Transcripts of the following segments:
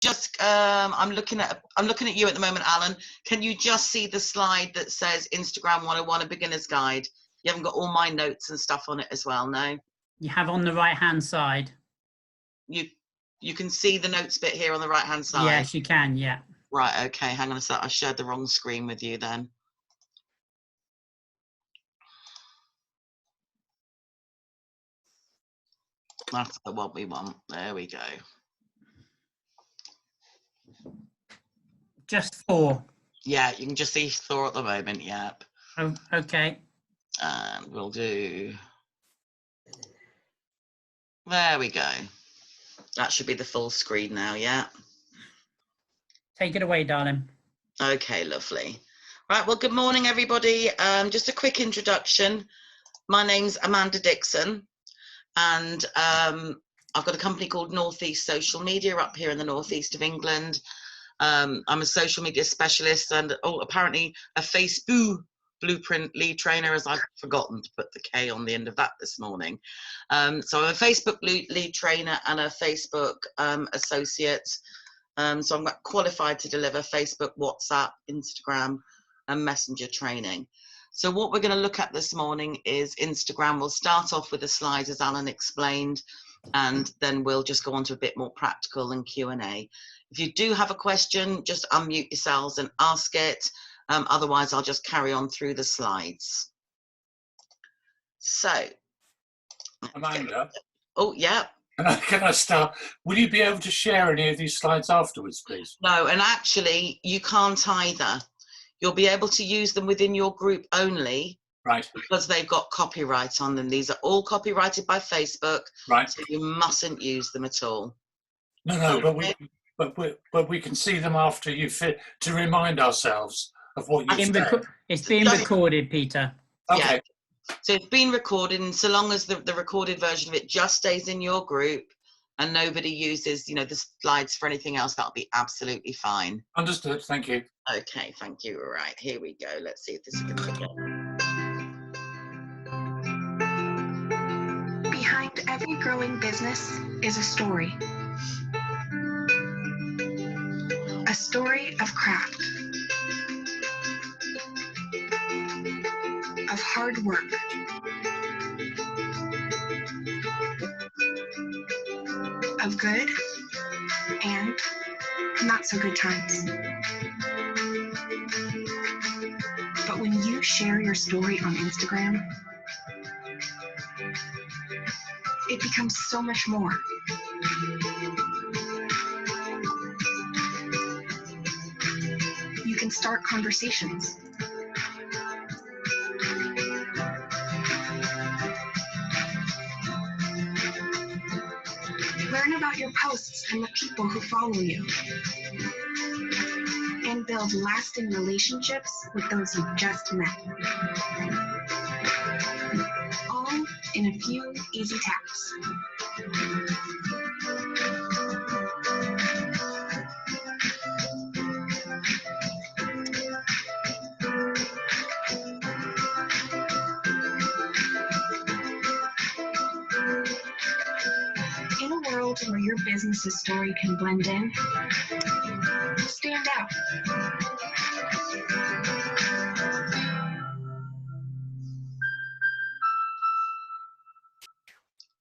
just, I'm looking at you at the moment, Alan. Can you just see the slide that says Instagram 101, a beginner's guide? You haven't got all my notes and stuff on it as well, no? You have on the right-hand side. You can see the notes bit here on the right-hand side? Yes, you can, yeah. Right, okay, hang on a sec. I shared the wrong screen with you then. That's the one we want. There we go. Just 4. Yeah, you can just see 4 at the moment, yep. Oh, okay. And we'll do... There we go. That should be the full screen now, yeah? Take it away, darling. Okay, lovely. Right, well, good morning, everybody. Just a quick introduction. My name's Amanda Dixon, and I've got a company called Northeast Social Media up here in the northeast of England. I'm a social media specialist and apparently a Facebook blueprint lead trainer, as I've forgotten to put the K on the end of that this morning. So I'm a Facebook lead trainer and a Facebook associate. So I'm qualified to deliver Facebook, WhatsApp, Instagram, and Messenger training. So what we're going to look at this morning is Instagram. We'll start off with the slides as Alan explained, and then we'll just go on to a bit more practical and Q&A. If you do have a question, just unmute yourselves and ask it. Otherwise, I'll just carry on through the slides. So. Amanda? Oh, yeah. Can I start? Will you be able to share any of these slides afterwards, please? No, and actually, you can't either. You'll be able to use them within your group only. Right. Because they've got copyright on them. These are all copyrighted by Facebook. Right. So you mustn't use them at all. No, okay. but we can see them after you to remind ourselves of what you've said. It's being recorded, Peter. Okay. Yeah. So it's been recorded, and so long as the recorded version of it just stays in your group and nobody uses, you know, the slides for anything else, that'll be absolutely fine. Understood. Thank you. Okay, thank you. All right, here we go. Let's see if this is going to begin. Behind every growing business is a story. A story of craft, of hard work, of good and not so good times. But when you share your story on Instagram, it becomes so much more. You can start conversations. Learn about your posts and the people who follow you. And build lasting relationships with those you've just met. All in a few easy taps. In a world where your business's story can blend in, stand out.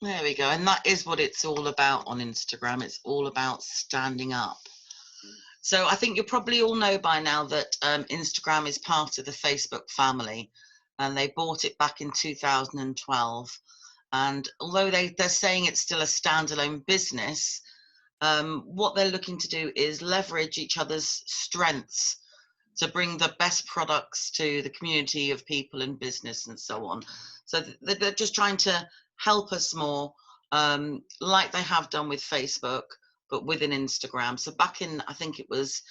There we go. And that is what it's all about on Instagram. It's all about standing up. So I think you probably all know by now that Instagram is part of the Facebook family, and they bought it back in 2012. And although they're saying it's still a standalone business, what they're looking to do is leverage each other's strengths to bring the best products to the community of people and business and so on. So they're just trying to help us more, like they have done with Facebook, but within Instagram. So back in, I think it was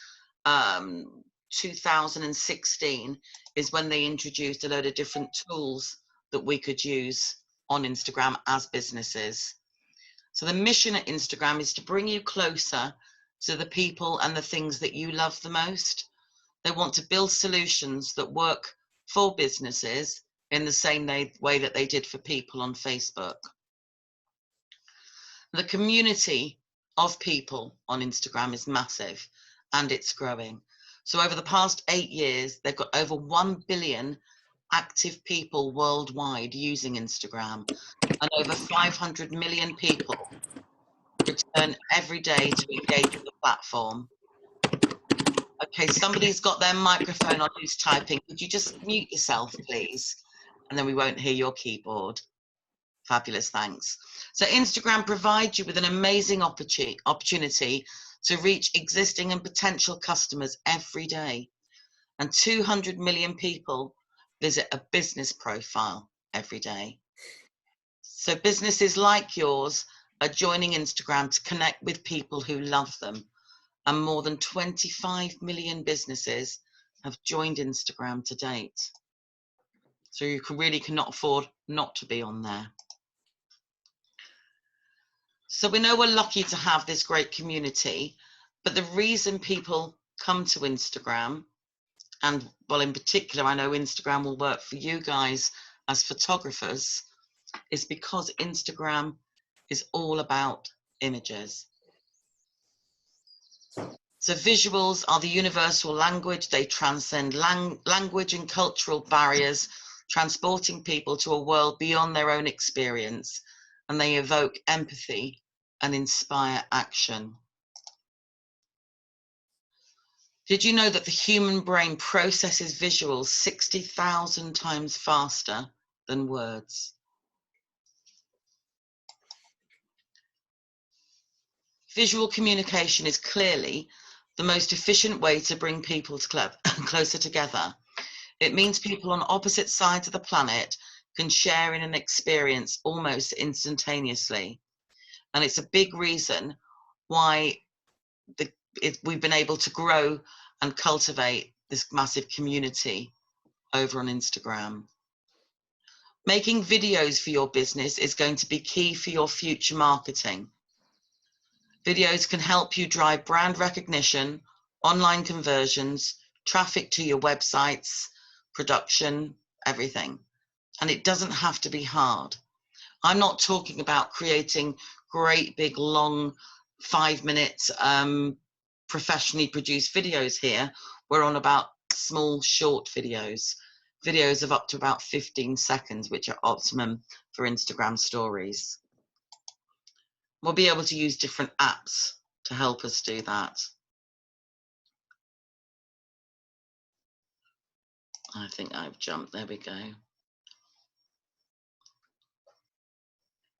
2016 is when they introduced a load of different tools that we could use on Instagram as businesses. So the mission at Instagram is to bring you closer to the people and the things that you love the most. They want to build solutions that work for businesses in the same way that they did for people on Facebook. The community of people on Instagram is massive, and it's growing. So over the past 8 years, they've got over 1 billion active people worldwide using Instagram, and over 500 million people return every day to engage with the platform. Okay, somebody's got their microphone on who's typing. Could you just mute yourself, please? And then we won't hear your keyboard. Fabulous, thanks. So Instagram provides you with an amazing opportunity to reach existing and potential customers every day. And 200 million people visit a business profile every day. So businesses like yours are joining Instagram to connect with people who love them. And more than 25 million businesses have joined Instagram to date. So you really cannot afford not to be on there. So we know we're lucky to have this great community, but the reason people come to Instagram, and well, in particular, I know Instagram will work for you guys as photographers, is because Instagram is all about images. So visuals are the universal language. They transcend language and cultural barriers, transporting people to a world beyond their own experience, and they evoke empathy and inspire action. Did you know that the human brain processes visuals 60,000 times faster than words? Visual communication is clearly the most efficient way to bring people closer together. It means people on opposite sides of the planet can share in an experience almost instantaneously. And it's a big reason why we've been able to grow and cultivate this massive community over on Instagram. Making videos for your business is going to be key for your future marketing. Videos can help you drive brand recognition, online conversions, traffic to your websites, production, everything. And it doesn't have to be hard. I'm not talking about creating great big long 5-minute professionally produced videos here. We're on about small short videos of up to about 15 seconds, which are optimum for Instagram stories. We'll be able to use different apps to help us do that. I think I've jumped, there we go.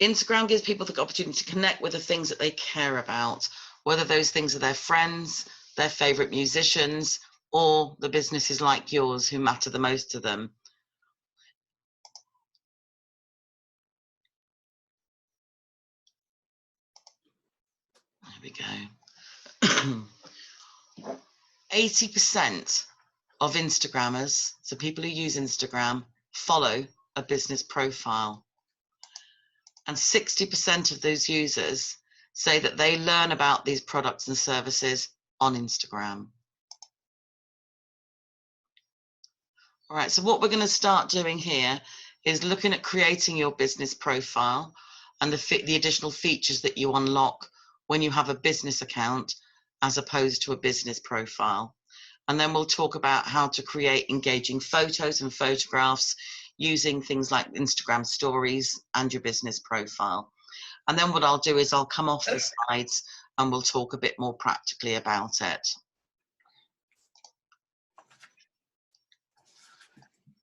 Instagram gives people the opportunity to connect with the things that they care about, whether those things are their friends, their favorite musicians, or the businesses like yours who matter the most to them. There we go. 80% of Instagrammers, so people who use Instagram, follow a business profile. And 60% of those users say that they learn about these products and services on Instagram. All right, so what we're going to start doing here is looking at creating your business profile and the additional features that you unlock when you have a business account as opposed to a business profile. And then we'll talk about how to create engaging photos and photographs using things like Instagram stories and your business profile. And then what I'll do is I'll come off the slides and we'll talk a bit more practically about it.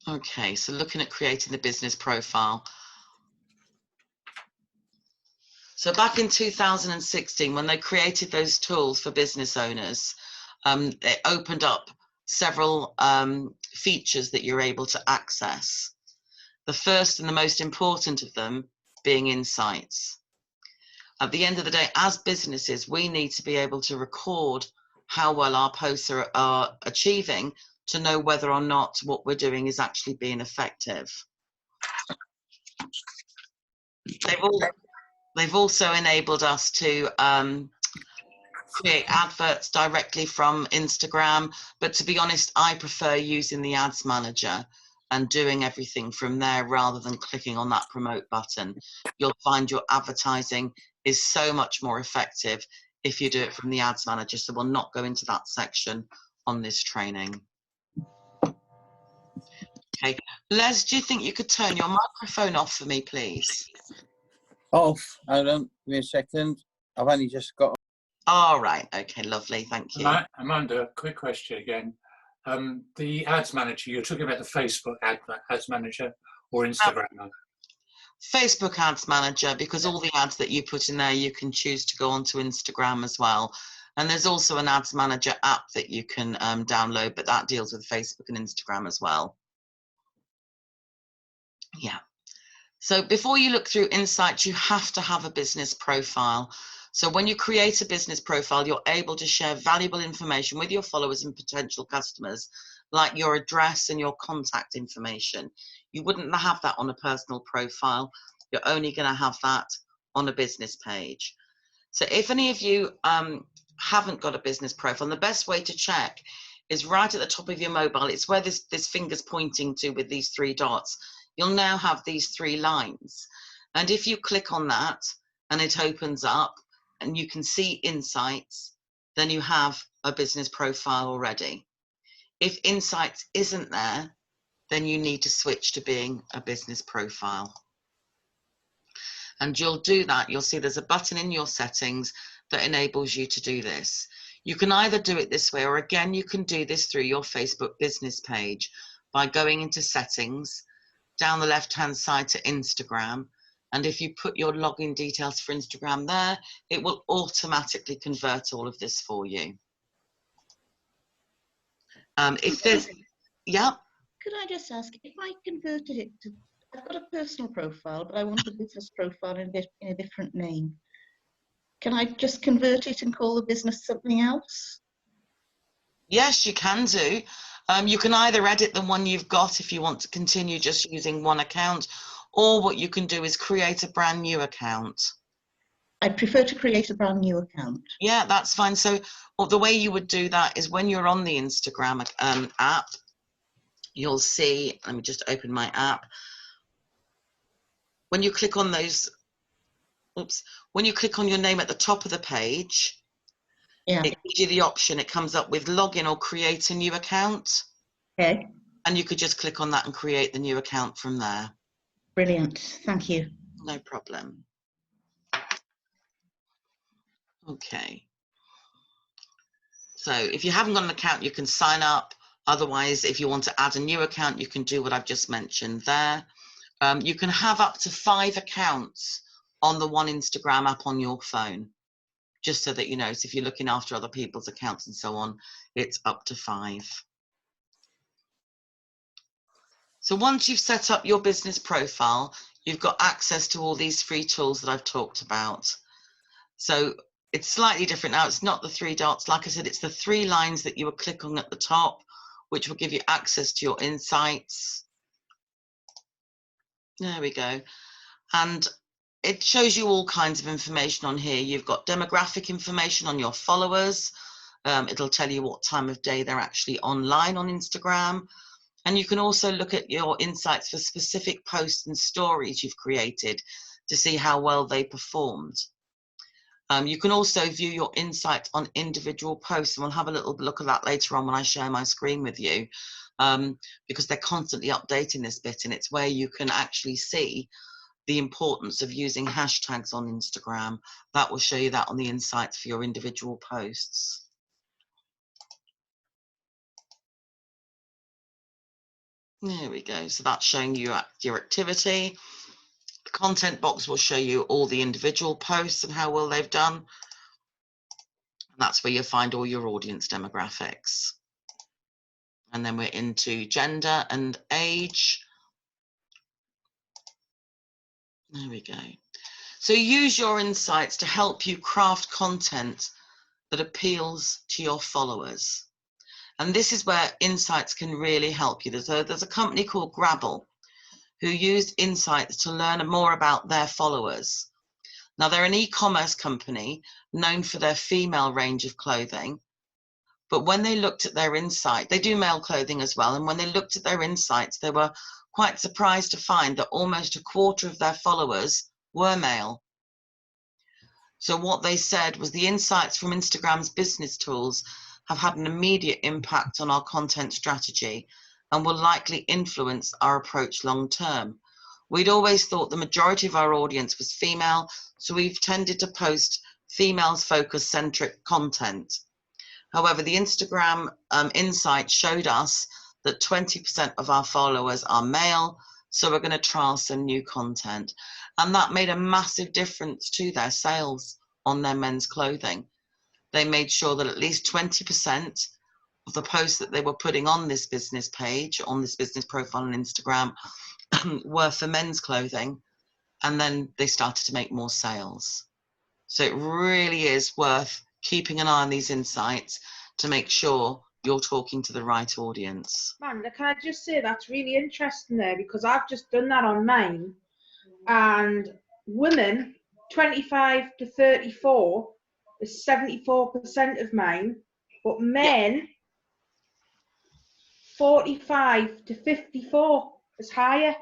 Okay, so looking at creating the business profile. So back in 2016, when they created those tools for business owners, it opened up several features that you're able to access. The first and the most important of them being insights. At the end of the day, as businesses, we need to be able to record how well our posts are achieving to know whether or not what we're doing is actually being effective. They've also enabled us to create adverts directly from Instagram, but to be honest, I prefer using the ads manager and doing everything from there rather than clicking on that promote button. You'll find your advertising is so much more effective if you do it from the Ads Manager. So we'll not go into that section on this training. Okay, Les, do you think you could turn your microphone off for me, please? Off. Hold on. Give me a second. I've only just got. All right. Okay, lovely. Thank you. Amanda, quick question again. The Ads Manager, you're talking about the Facebook Ads Manager or Instagram? Facebook Ads Manager, because all the ads that you put in there, you can choose to go onto Instagram as well. And there's also an Ads Manager app that you can download, but that deals with Facebook and Instagram as well. Yeah. So before you look through Insights, you have to have a business profile. So when you create a business profile, you're able to share valuable information with your followers and potential customers, like your address and your contact information. You wouldn't have that on a personal profile. You're only going to have that on a business page. So if any of you haven't got a business profile, the best way to check is right at the top of your mobile. It's where this finger's pointing to with these 3 dots. You'll now have these 3 lines. And if you click on that and it opens up and you can see Insights, then you have a business profile already. If Insights isn't there, then you need to switch to being a business profile. And you'll do that. You'll see there's a button in your settings that enables you to do this. You can either do it this way, or again, you can do this through your Facebook business page by going into settings, down the left-hand side to Instagram. And if you put your login details for Instagram there, it will automatically convert all of this for you. If there's, yeah. Could I just ask, if I converted it to, I've got a personal profile, but I want a business profile in a different name. Can I just convert it and call the business something else? Yes, you can do. You can either edit the one you've got if you want to continue just using one account, or what you can do is create a brand new account. I'd prefer to create a brand new account. Yeah, that's fine. So the way you would do that is when you're on the Instagram app, you'll see, let me just open my app. When you click on those, when you click on your name at the top of the page, yeah, it gives you the option. It comes up with login or create a new account. Okay. And you could just click on that and create the new account from there. Brilliant. Thank you. No problem. Okay. So if you haven't got an account, you can sign up. Otherwise, if you want to add a new account, you can do what I've just mentioned there. You can have up to 5 accounts on the one Instagram app on your phone, just so that you know. So if you're looking after other people's accounts and so on, it's up to 5. So once you've set up your business profile, you've got access to all these free tools that I've talked about. So it's slightly different now. It's not the 3 dots. Like I said, it's the 3 lines that you will click on at the top, which will give you access to your insights. There we go. And it shows you all kinds of information on here. You've got demographic information on your followers. It'll tell you what time of day they're actually online on Instagram. And you can also look at your insights for specific posts and stories you've created to see how well they performed. You can also view your insights on individual posts, and we'll have a little look at that later on when I share my screen with you, because they're constantly updating this bit, and it's where you can actually see the importance of using hashtags on Instagram. That will show you that on the insights for your individual posts. There we go. So that's showing you your activity. The content box will show you all the individual posts and how well they've done. And that's where you'll find all your audience demographics. And then we're into gender and age. There we go. So use your insights to help you craft content that appeals to your followers. And this is where insights can really help you. There's a company called Grabble who used insights to learn more about their followers. Now, they're an e-commerce company known for their female range of clothing. But when they looked at their insight, they do male clothing as well. And when they looked at their insights, they were quite surprised to find that almost 1/4 of their followers were male. So what they said was the insights from Instagram's business tools have had an immediate impact on our content strategy and will likely influence our approach long term. We'd always thought the majority of our audience was female, so we've tended to post females focused centric content. However, the Instagram insight showed us that 20% of our followers are male, so we're going to trial some new content. And that made a massive difference to their sales on their men's clothing. They made sure that at least 20% of the posts that they were putting on this business page, on this business profile on Instagram, were for men's clothing. And then they started to make more sales. So it really is worth keeping an eye on these insights to make sure you're talking to the right audience. Amanda, can I just say that's really interesting there, because I've just done that on mine, and women 25 to 34 is 74% of mine, but men 45 to 54 is higher.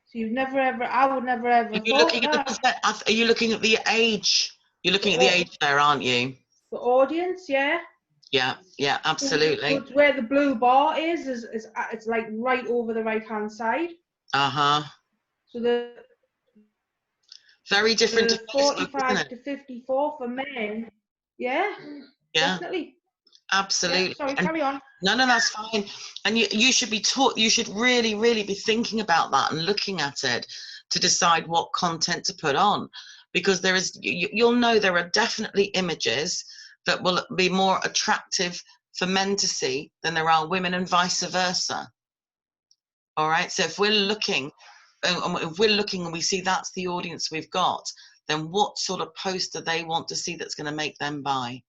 So you've never ever, I would never ever Are you thought looking that. at are you looking at the age? You're looking at the age there, aren't you? The audience, yeah. Yeah, absolutely. But where the blue bar is it's like right over the right hand side. So the very different to Facebook, 45 isn't it? to 54 for men. Yeah. Definitely. Absolutely. Yeah, sorry, And carry on. no, that's fine. And you should be taught, you should really, really be thinking about that and looking at it to decide what content to put on. Because there is, you'll know there are definitely images that will be more attractive for men to see than there are women, and vice versa. All right. So if we're looking and we see that's the audience we've got, then what sort of post do they want to see that's going to make them buy?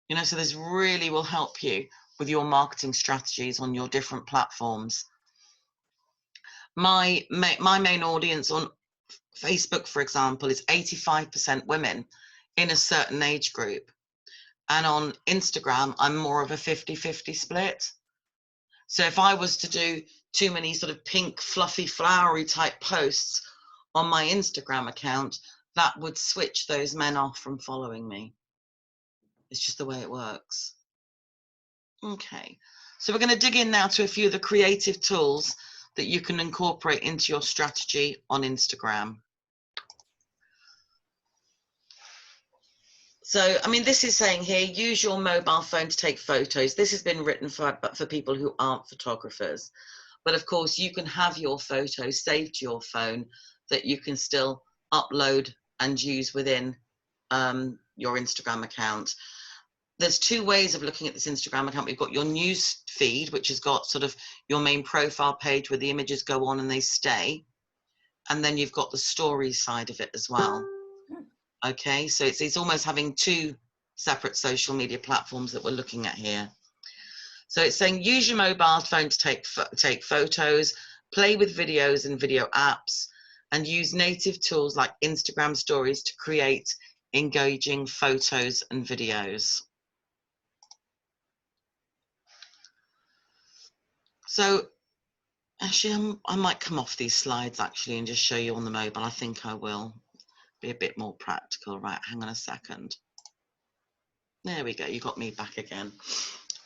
You know, so this really will help you with your marketing strategies on your different platforms. My main audience on Facebook, for example, is 85% women in a certain age group. And on Instagram, I'm more of a 50-50 split. So if I was to do too many sort of pink, fluffy, flowery type posts on my Instagram account, that would switch those men off from following me. It's just the way it works. Okay, so we're going to dig in now to a few of the creative tools that you can incorporate into your strategy on Instagram. So, I mean, this is saying here, use your mobile phone to take photos. This has been written for people who aren't photographers. But of course, you can have your photos saved to your phone that you can still upload and use within your Instagram account. There's two ways of looking at this Instagram account. We've got your news feed, which has got sort of your main profile page where the images go on and they stay. And then you've got the stories side of it as well. Okay, so it's almost having two separate social media platforms that we're looking at here. So it's saying use your mobile phone to take photos, play with videos and video apps, and use native tools like Instagram stories to create engaging photos and videos. So actually, I might come off these slides actually and just show you on the mobile. I think I will be a bit more practical. Right, hang on a second. There we go, you got me back again.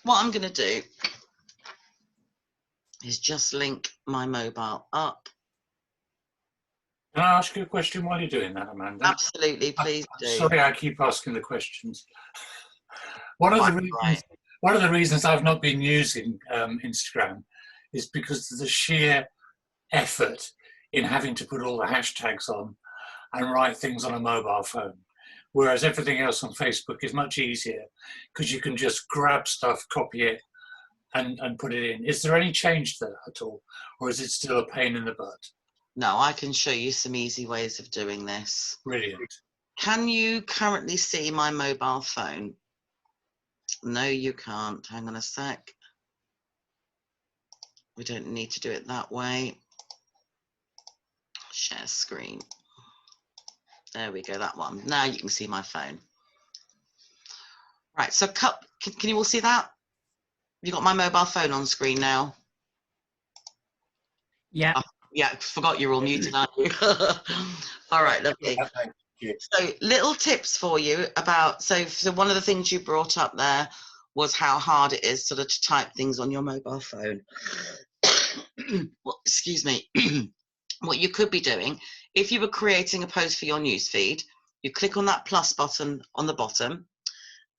What I'm going to do is just link my mobile up. Can I ask you a question while you're doing that, Amanda? Absolutely, please do. Sorry, I keep asking the questions. One of the reasons I've not been using Instagram is because of the sheer effort in having to put all the hashtags on and write things on a mobile phone. Whereas everything else on Facebook is much easier because you can just grab stuff, copy it, and put it in. Is there any change there at all? Or is it still a pain in the butt? No, I can show you some easy ways of doing this. Brilliant. Can you currently see my mobile phone? No, you can't. Hang on a sec. We don't need to do it that way. Share screen. There we go, that one. Now you can see my phone. Right, so can you all see that? You got my mobile phone on screen now? Yeah. Yeah, forgot you're all muted, aren't you? All right, lovely. Thank you. So little tips for you about, so one of the things you brought up there was how hard it is sort of to type things on your mobile phone. Well, excuse me. What you could be doing, if you were creating a post for your newsfeed, you click on that plus button on the bottom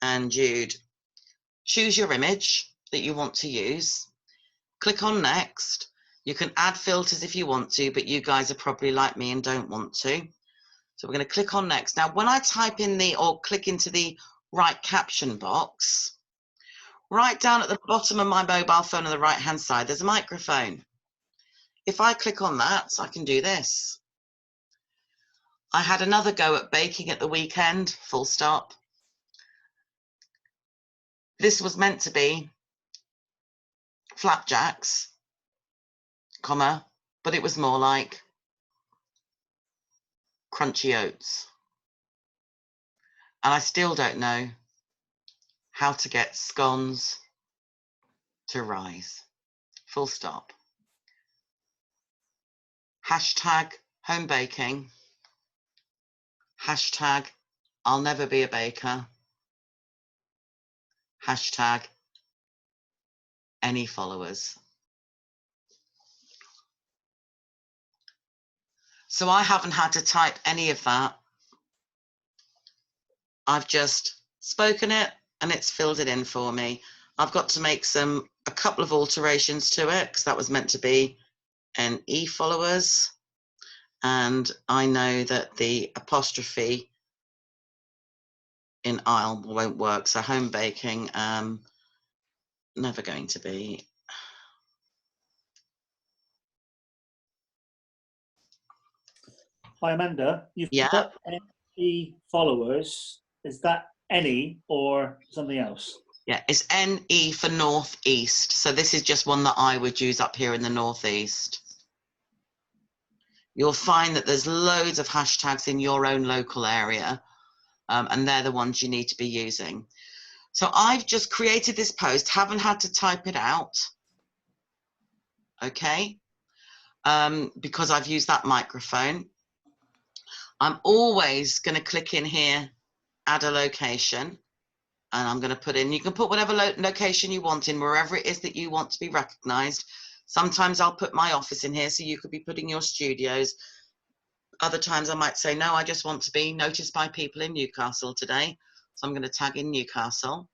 and you'd choose your image that you want to use, click on next. You can add filters if you want to, but you guys are probably like me and don't want to. So we're going to click on next. Now, when I type in or click into the right caption box, right down at the bottom of my mobile phone on the right-hand side, there's a microphone. If I click on that, I can do this. I had another go at baking at the weekend, full stop. This was meant to be flapjacks, comma, but it was more like crunchy oats. And I still don't know how to get scones to rise. Full stop. Hashtag home baking. Hashtag I'll never be a baker. Hashtag any followers. So I haven't had to type any of that. I've just spoken it and it's filled it in for me. I've got to make a couple of alterations to it because that was meant to be an followers. And I know that the apostrophe in aisle won't work. So home baking, never going to be. Hi, Amanda. You've Yeah. put any followers. Is that any or something else? Yeah, it's NE for Northeast. So this is just one that I would use up here in the Northeast. You'll find that there's loads of hashtags in your own local area, and they're the ones you need to be using. So I've just created this post, haven't had to type it out, okay, because I've used that microphone. I'm always going to click in here, add a location, and I'm going to put in, you can put whatever location you want in, wherever it is that you want to be recognized. Sometimes I'll put my office in here, so you could be putting your studios. Other times I might say, no, I just want to be noticed by people in Newcastle today. So I'm going to tag in Newcastle.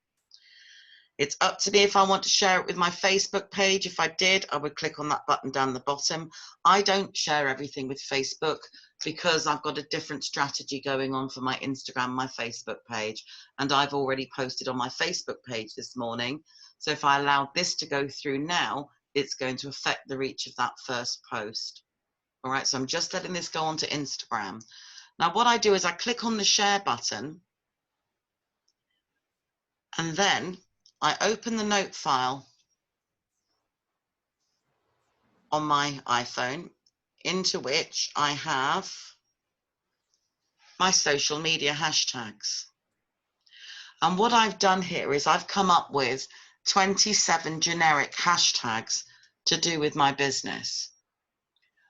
It's up to me if I want to share it with my Facebook page. If I did, I would click on that button down the bottom. I don't share everything with Facebook because I've got a different strategy going on for my Instagram, my Facebook page. And I've already posted on my Facebook page this morning. So if I allow this to go through now, it's going to affect the reach of that first post. All right, so I'm just letting this go onto Instagram. Now what I do is I click on the share button and then I open the note file on my iPhone, into which I have my social media hashtags. And what I've done here is I've come up with 27 generic hashtags to do with my business.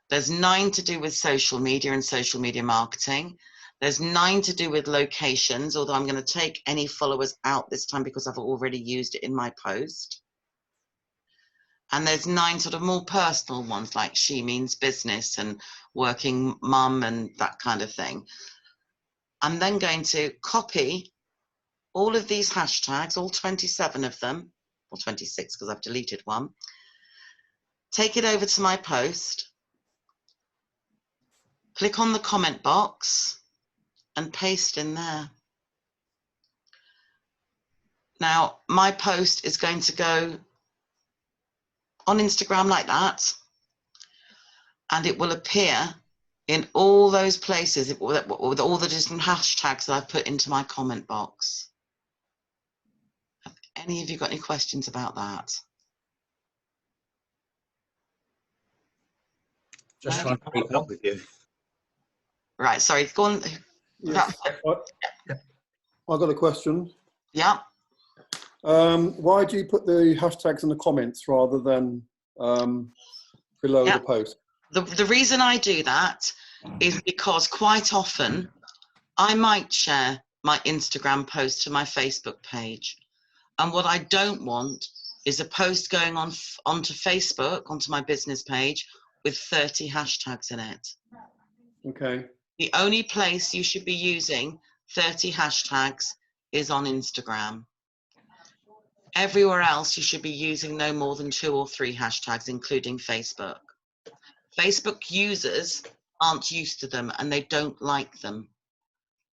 There's 9 to do with social media and social media marketing. There's 9 to do with locations, although I'm going to take any followers out this time because I've already used it in my post. And there's 9 sort of more personal ones, like she means business and working mum and that kind of thing. I'm then going to copy all of these hashtags, all 27 of them, or 26 because I've deleted one, take it over to my post, click on the comment box and paste in there. Now, my post is going to go on Instagram like that, and it will appear in all those places with all the different hashtags that I've put into my comment box. Have any of you got any questions about that? Just trying to keep up with you. Right, sorry, go on. Yes. I've got a question. Yeah. Why do you put the hashtags in the comments rather than below the post? The reason I do that is because quite often I might share my Instagram post to my Facebook page. And what I don't want is a post going onto Facebook, onto my business page, with 30 hashtags in it. Okay. The only place you should be using 30 hashtags is on Instagram. Everywhere else, you should be using no more than 2 or 3 hashtags, including Facebook. Facebook users aren't used to them and they don't like them.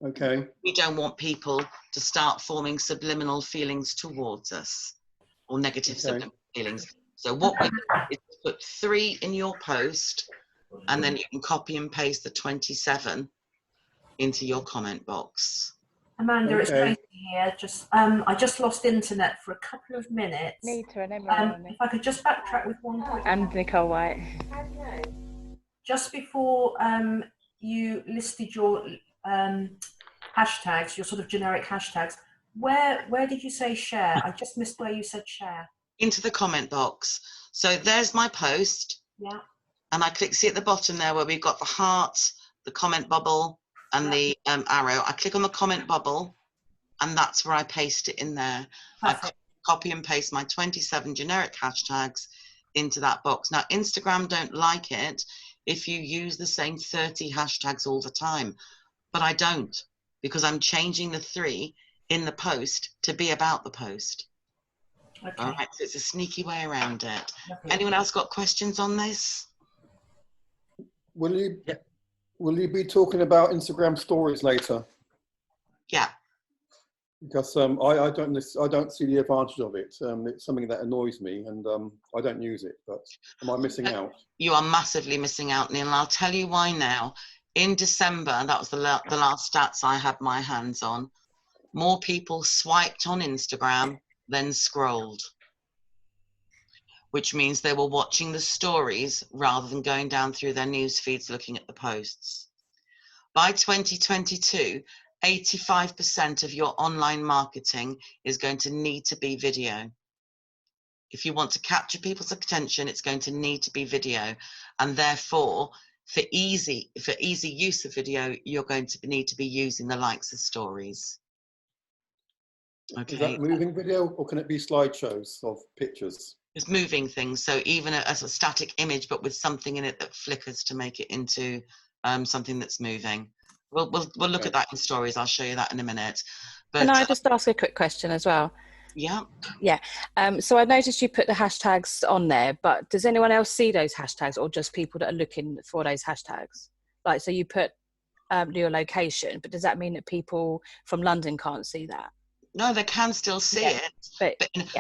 Okay. We don't want people to start forming subliminal feelings towards us, or negative subliminal feelings. So what we do is put 3 in your post, and then you can copy and paste the 27 into your comment box. Amanda, it's Okay. Tracy here. I just lost internet for a couple of minutes. Nita and If I could just backtrack with one quick. and Nicole White. Just before you listed your hashtags, your sort of generic hashtags, where did you say share? I just missed where you said share. Into the comment box. So there's my post. Yeah. And I click, see at the bottom there where we've got the heart, the comment bubble, and the arrow. I click on the comment bubble, and that's where I paste it in there. Perfect. I copy and paste my 27 generic hashtags into that box. Now, Instagram don't like it if you use the same 30 hashtags all the time, but I don't, because I'm changing the 3 in the post to be about the post. Okay. All right, so it's a sneaky way around it. Lovely. Anyone else got questions on this? Will you be talking about Instagram stories later? Yeah. Because I don't see the advantage of it. It's something that annoys me, and I don't use it. But am I missing out? You are massively missing out, Neil, and I'll tell you why now. In December, that was the last stats I had my hands on, more people swiped on Instagram than scrolled, which means they were watching the stories rather than going down through their news feeds looking at the posts. By 2022, 85% of your online marketing is going to need to be video. If you want to capture people's attention, it's going to need to be video. And therefore, for easy use of video, you're going to need to be using the likes of stories. Okay. Is that moving video, or can it be slideshows of pictures? It's moving things, so even as a static image, but with something in it that flickers to make it into something that's moving. We'll look at that in stories. I'll show you that in a minute. But, Can I just ask a quick question as well? Yeah. Yeah. So I noticed you put the hashtags on there, but does anyone else see those hashtags, or just people that are looking for those hashtags? Like, so you put your location, but does that mean that people from London can't see that? No, they can still see it. But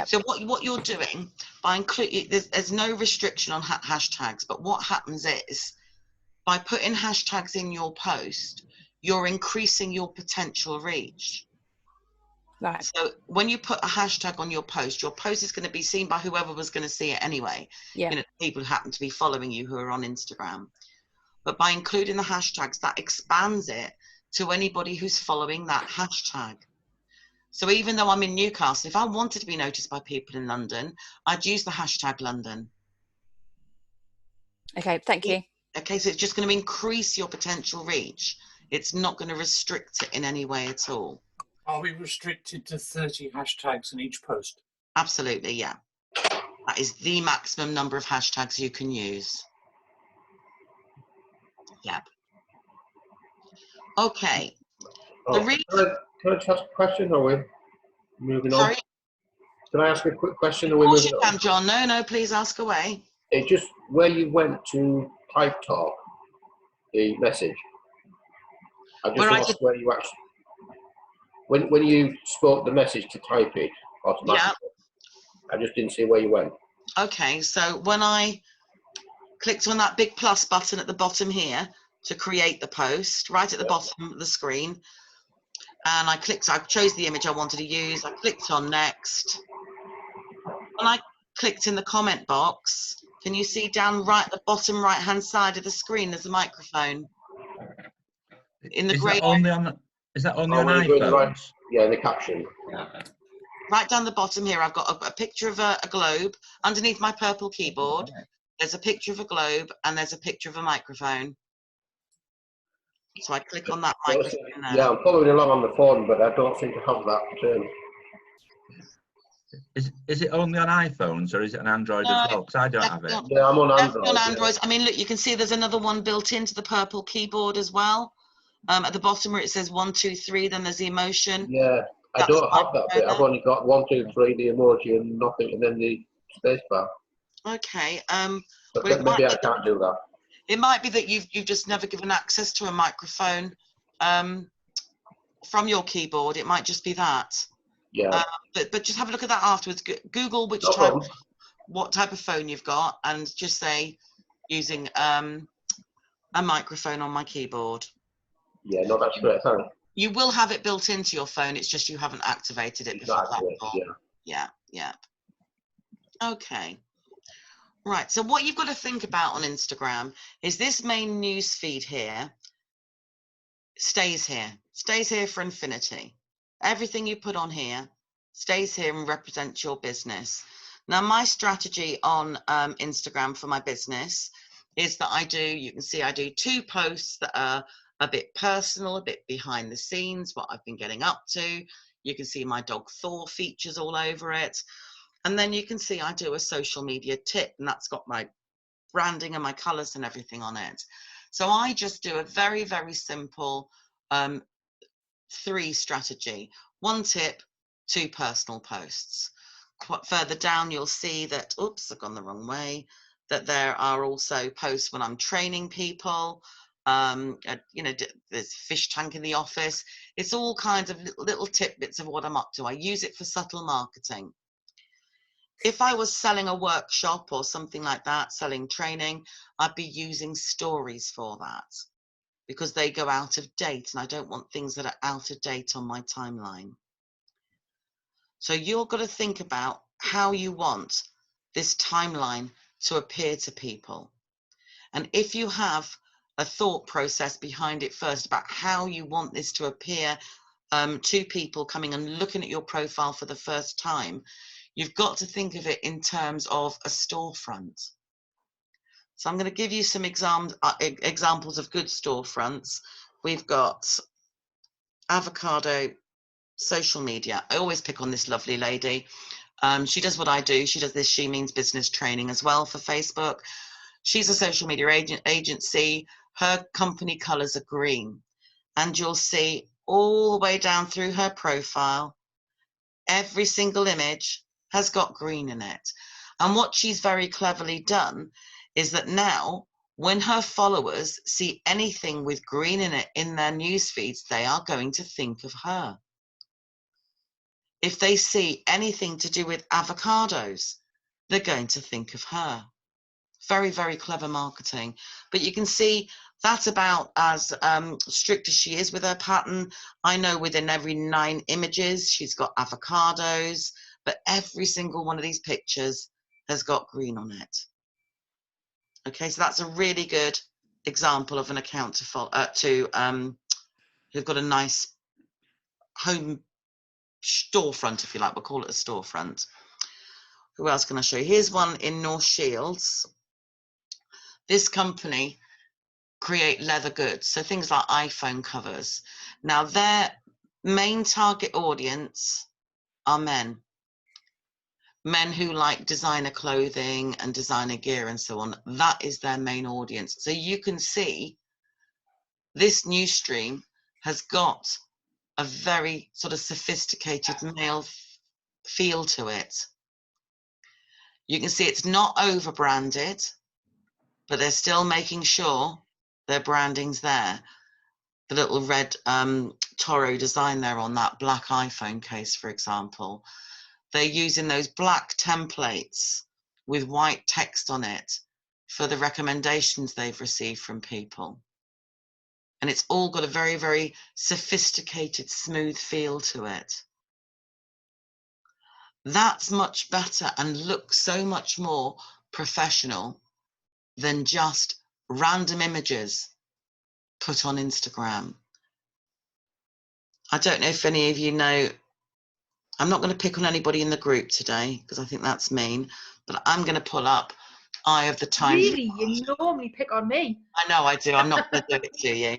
so what you're doing by including, there's no restriction on hashtags, but what happens is by putting hashtags in your post, you're increasing your potential reach. Right. So when you put a hashtag on your post is going to be seen by whoever was going to see it anyway. Yeah. You know, people who happen to be following you who are on Instagram. But by including the hashtags, that expands it to anybody who's following that hashtag. So even though I'm in Newcastle, if I wanted to be noticed by people in London, I'd use the hashtag London. Okay, thank you. Okay, so it's just going to increase your potential reach. It's not going to restrict it in any way at all. Are we restricted to 30 hashtags in each post? Absolutely, yeah. That is the maximum number of hashtags you can use. Yep. Okay. Can I just ask a question, or are we moving on? Sorry? Can I ask a quick question? Of course you can, John. No, please ask away. It just where you went to type talk, the message. I just asked where you actually, when you spoke the message to type it automatically. Yeah. I just didn't see where you went. Okay, so when I clicked on that big plus button at the bottom here to create the post, right at the bottom of the screen, and I chose the image I wanted to use. I clicked on next. When I clicked in the comment box, can you see down right at the bottom right hand side of the screen there's a microphone? In the grey. Is that only on iPhones? Right, yeah, the caption. Right down the bottom here, I've got a picture of a globe. Underneath my purple keyboard, there's a picture of a globe and there's a picture of a microphone. So I click on that microphone there. Yeah, I'm following along on the phone, but I don't seem to have that. Is it only on iPhones or is it on Android as well? Because I don't have it. Yeah, I'm on Definitely Android. on Android. I mean, look, you can see there's another one built into the purple keyboard as well. At the bottom where it says 1, 2, 3, then there's the emotion. Yeah, I don't have that bit. I've only got 1, 2, 3, the emoji and nothing, and then the space bar. Okay. But Well, maybe I can't do that. it might be that you've just never given access to a microphone from your keyboard. It might just be that. Yeah. But just have a look at that afterwards. Google which No problem. what type of phone you've got, and just say using a microphone on my keyboard. Yeah, no, that's great. Thanks. You will have it built into your phone. It's just you haven't activated it before. Yeah. Okay. Right. So what you've got to think about on Instagram is this main news feed here stays here for infinity. Everything you put on here stays here and represents your business. Now, my strategy on Instagram for my business is that you can see I do 2 posts that are a bit personal, a bit behind the scenes, what I've been getting up to. You can see my dog Thor features all over it. And then you can see I do a social media tip, and that's got my branding and my colors and everything on it. So I just do a very, very simple 3 strategy. 1 tip, 2 personal posts. Further down, you'll see that, oops, I've gone the wrong way, that there are also posts when I'm training people. You know, there's fish tank in the office. It's all kinds of little tidbits of what I'm up to. I use it for subtle marketing. If I was selling a workshop or something like that, selling training, I'd be using stories for that because they go out of date, and I don't want things that are out of date on my timeline. So you're got to think about how you want this timeline to appear to people. And if you have a thought process behind it first about how you want this to appear to people coming and looking at your profile for the first time, you've got to think of it in terms of a storefront. So I'm going to give you some examples of good storefronts. We've got Avocado social media. I always pick on this lovely lady. She does what I do. She does this She Means Business training as well for Facebook. She's a social media agency. Her company colors are green. And you'll see all the way down through her profile, every single image has got green in it. And what she's very cleverly done is that now when her followers see anything with green in it in their news feeds, they are going to think of her. If they see anything to do with avocados, they're going to think of her. Very, very clever marketing. But you can see that's about as strict as she is with her pattern. I know within every 9 images, she's got avocados, but every single one of these pictures has got green on it. Okay, so that's a really good example of an account to follow, who've got a nice home storefront, if you like. We'll call it a storefront. Who else can I show you? Here's one in North Shields. This company create leather goods, so things like iPhone covers. Now, their main target audience are men. Men who like designer clothing and designer gear and so on. That is their main audience. So you can see this news stream has got a very sort of sophisticated male feel to it. You can see it's not over branded, but they're still making sure their branding's there. The little red Toro design there on that black iPhone case, for example. They're using those black templates with white text on it for the recommendations they've received from people. And it's all got a very, very sophisticated, smooth feel to it. That's much better and looks so much more professional than just random images put on Instagram. I don't know if any of you know, I'm not going to pick on anybody in the group today because I think that's mean, but I'm going to pull up Eye of the Time. Really, you normally pick on me. I know I do. I'm not going to do it to you.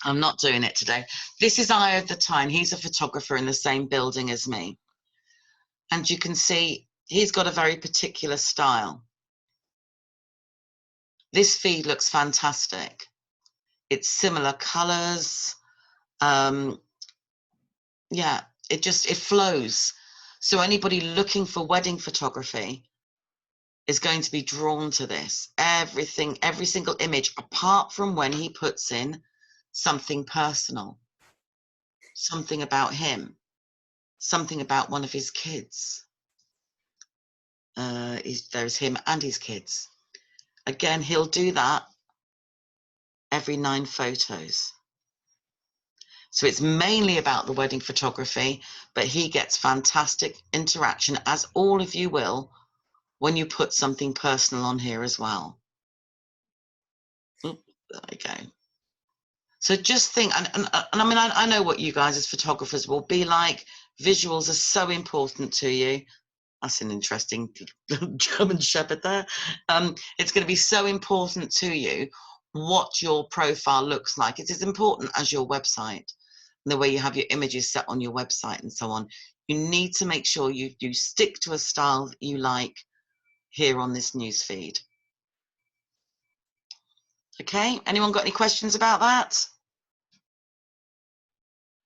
I'm not doing it today. This is Eye of the Time. He's a photographer in the same building as me. And you can see he's got a very particular style. This feed looks fantastic. It's similar colors. Yeah, it flows. So anybody looking for wedding photography is going to be drawn to this. Everything, every single image, apart from when he puts in something personal, something about him, something about one of his kids. There's him and his kids. Again, he'll do that every 9 photos. So it's mainly about the wedding photography, but he gets fantastic interaction, as all of you will, when you put something personal on here as well. Oop, there we go. So just think, and I mean, I know what you guys as photographers will be like. Visuals are so important to you. That's an interesting German Shepherd there. It's going to be so important to you what your profile looks like. It's as important as your website and the way you have your images set on your website and so on. You need to make sure you stick to a style that you like here on this news feed. Okay, anyone got any questions about that?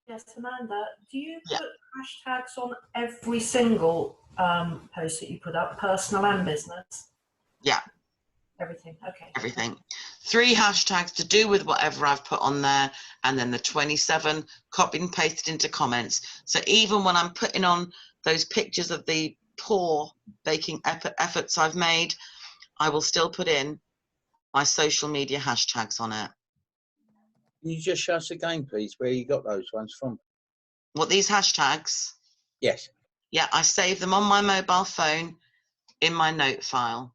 Yes, Amanda, do you put hashtags on every single post that you put up, personal and business? Yeah. Everything, okay. Everything. 3 hashtags to do with whatever I've put on there, and then the 27 copied and pasted into comments. So even when I'm putting on those pictures of the poor baking efforts I've made, I will still put in my social media hashtags on it. Can you just show us again, please, where you got those ones from? What, these hashtags? Yes. Yeah, I save them on my mobile phone in my note file.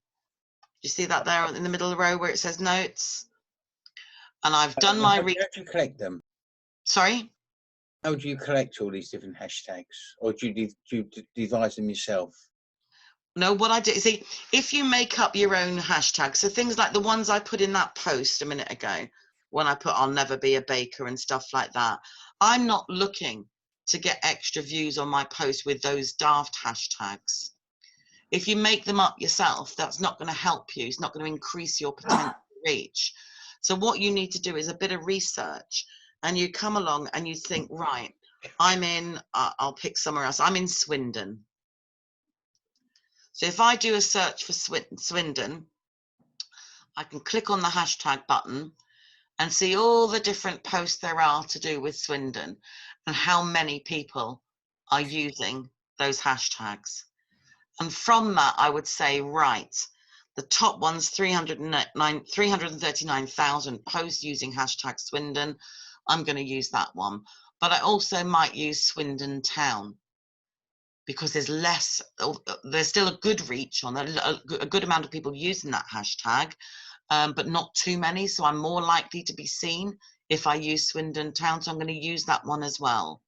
You see that there in the middle of the row where it says notes? And I've done my... How do you collect them? Sorry? How do you collect all these different hashtags? Or do you devise them yourself? No, what I do, see, if you make up your own hashtags, so things like the ones I put in that post a minute ago, when I put I'll never be a baker and stuff like that, I'm not looking to get extra views on my post with those daft hashtags. If you make them up yourself, that's not going to help you. It's not going to increase your potential reach. So what you need to do is a bit of research, and you come along and you think, right, I'm in, I'll pick somewhere else. I'm in Swindon. So if I do a search for Swindon, I can click on the hashtag button and see all the different posts there are to do with Swindon and how many people are using those hashtags. And from that, I would say, right, the top one's 339,000 posts using hashtag Swindon. I'm going to use that one. But I also might use Swindon Town, because there's still a good reach on a good amount of people using that hashtag, but not too many. So I'm more likely to be seen if I use Swindon Town. So I'm going to use that one as well.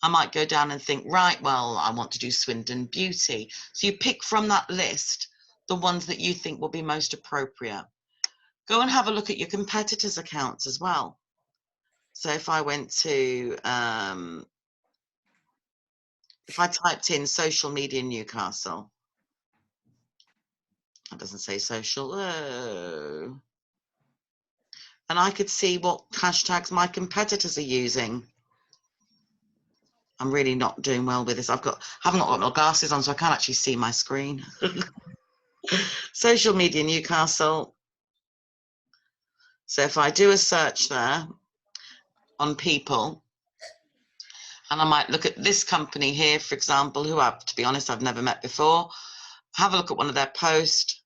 I might go down and think, right, well, I want to do Swindon Beauty. So you pick from that list the ones that you think will be most appropriate. Go and have a look at your competitors' accounts as well. So if I went to, if I typed in social media Newcastle, that doesn't say social, oh. And I could see what hashtags my competitors are using. I'm really not doing well with this. Haven't got my glasses on, so I can't actually see my screen. Social media Newcastle. So if I do a search there on people, and I might look at this company here, for example, who to be honest, I've never met before, have a look at one of their posts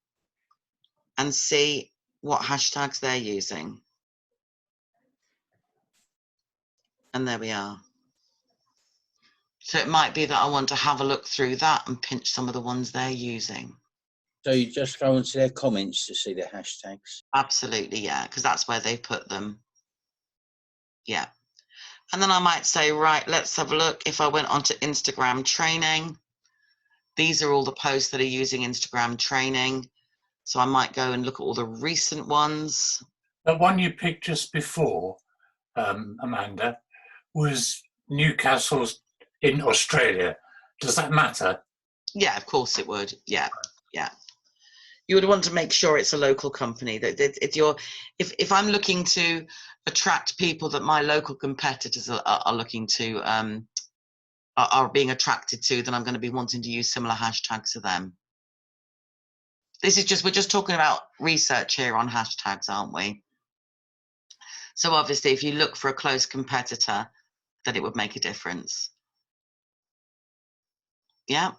and see what hashtags they're using. And there we are. So it might be that I want to have a look through that and pinch some of the ones they're using. So you just go into their comments to see the hashtags? Absolutely, yeah, because that's where they put them. Yeah. And then I might say, right, let's have a look. If I went onto Instagram training These are all the posts that are using Instagram training. So I might go and look at all the recent ones. The one you picked just before, Amanda, was Newcastle's in Australia. Does that matter? Yeah, of course it would. Yeah, yeah. You would want to make sure it's a local company. That if I'm looking to attract people that my local competitors are looking to are being attracted to, then I'm going to be wanting to use similar hashtags to them. This is we're just talking about research here on hashtags, aren't we? So obviously, if you look for a close competitor, then it would make a difference. Yeah.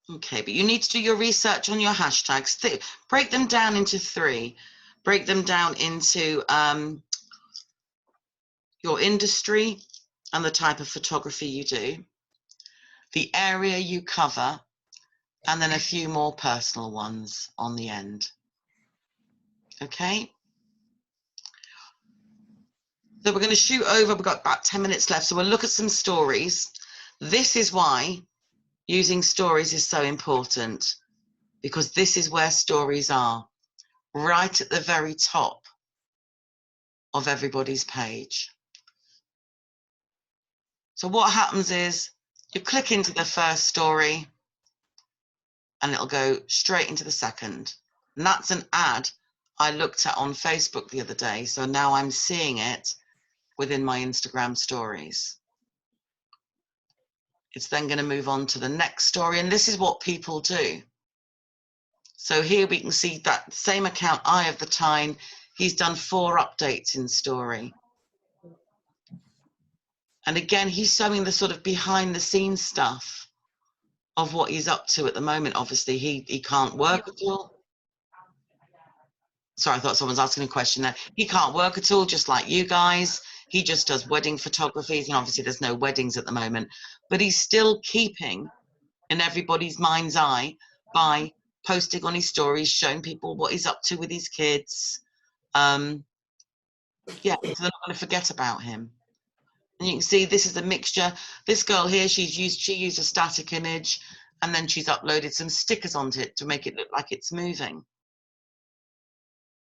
Okay, but you need to do your research on your hashtags. Break them down into 3. Break them down into your industry and the type of photography you do, the area you cover, and then a few more personal ones on the end. Okay. So we're going to shoot over. We've got about 10 minutes left. So we'll look at some stories. This is why using stories is so important, because this is where stories are, right at the very top of everybody's page. So what happens is you click into the first story and it'll go straight into the second. And that's an ad I looked at on Facebook the other day. So now I'm seeing it within my Instagram stories. It's then going to move on to the next story. And this is what people do. So here we can see that same account, Eye of the Tyne. He's done 4 updates in story. And again, he's showing the sort of behind the scenes stuff of what he's up to at the moment. Obviously, he can't work at all. Sorry, I thought someone was asking a question there. He can't work at all, just like you guys. He just does wedding photographies, and obviously there's no weddings at the moment. But he's still keeping in everybody's mind's eye by posting on his stories, showing people what he's up to with his kids. Yeah, so they're not going to forget about him. And you can see this is a mixture. This girl here, she used a static image, and then she's uploaded some stickers onto it to make it look like it's moving.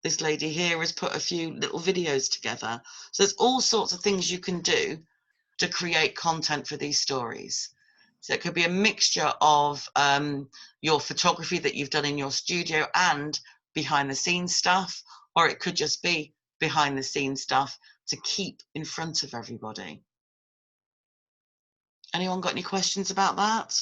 This lady here has put a few little videos together. So there's all sorts of things you can do to create content for these stories. So it could be a mixture of your photography that you've done in your studio and behind the scenes stuff, or it could just be behind the scenes stuff to keep in front of everybody. Anyone got any questions about that?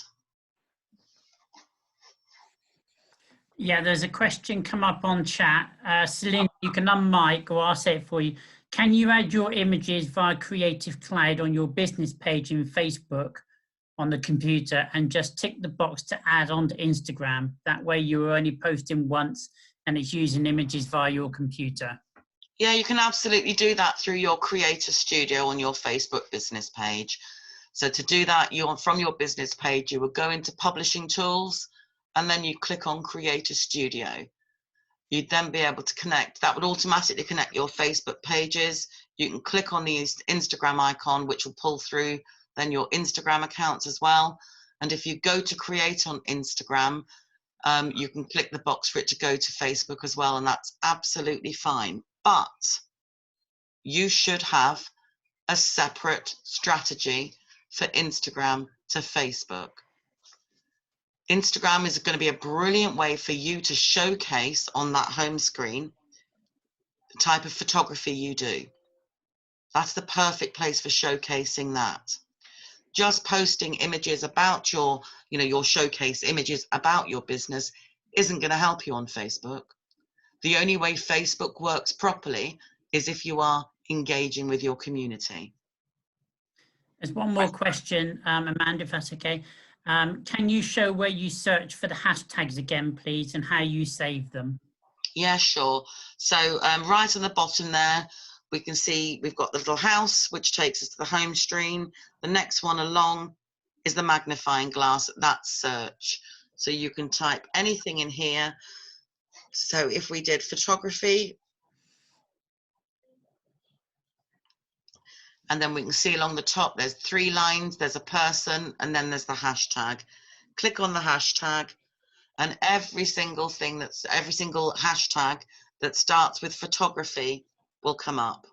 Yeah, there's a question come up on chat. Celine, you can unmic, or I'll say it for you. Can you add your images via Creative Cloud on your business page in Facebook on the computer and just tick the box to add onto Instagram? That way you're only posting once and it's using images via your computer. Yeah, you can absolutely do that through your Creator Studio on your Facebook business page. So to do that, from your business page, you will go into Publishing Tools, and then you click on Creator Studio. You'd then be able to connect. That would automatically connect your Facebook pages. You can click on the Instagram icon, which will pull through then your Instagram accounts as well. And if you go to create on Instagram, you can click the box for it to go to Facebook as well, and that's absolutely fine. But you should have a separate strategy for Instagram to Facebook. Instagram is going to be a brilliant way for you to showcase on that home screen the type of photography you do. That's the perfect place for showcasing that. Just posting images about your showcase images about your business isn't going to help you on Facebook. The only way Facebook works properly is if you are engaging with your community. There's one more question, Amanda, if that's okay. Can you show where you search for the hashtags again, please, and how you save them? Yeah, sure. So right on the bottom there, we can see we've got the little house, which takes us to the home screen. The next one along is the magnifying glass. That's search. So you can type anything in here. So if we did photography, And then we can see along the top, there's 3 lines, there's a person, and then there's the hashtag. Click on the hashtag, and every single hashtag that starts with photography will come up.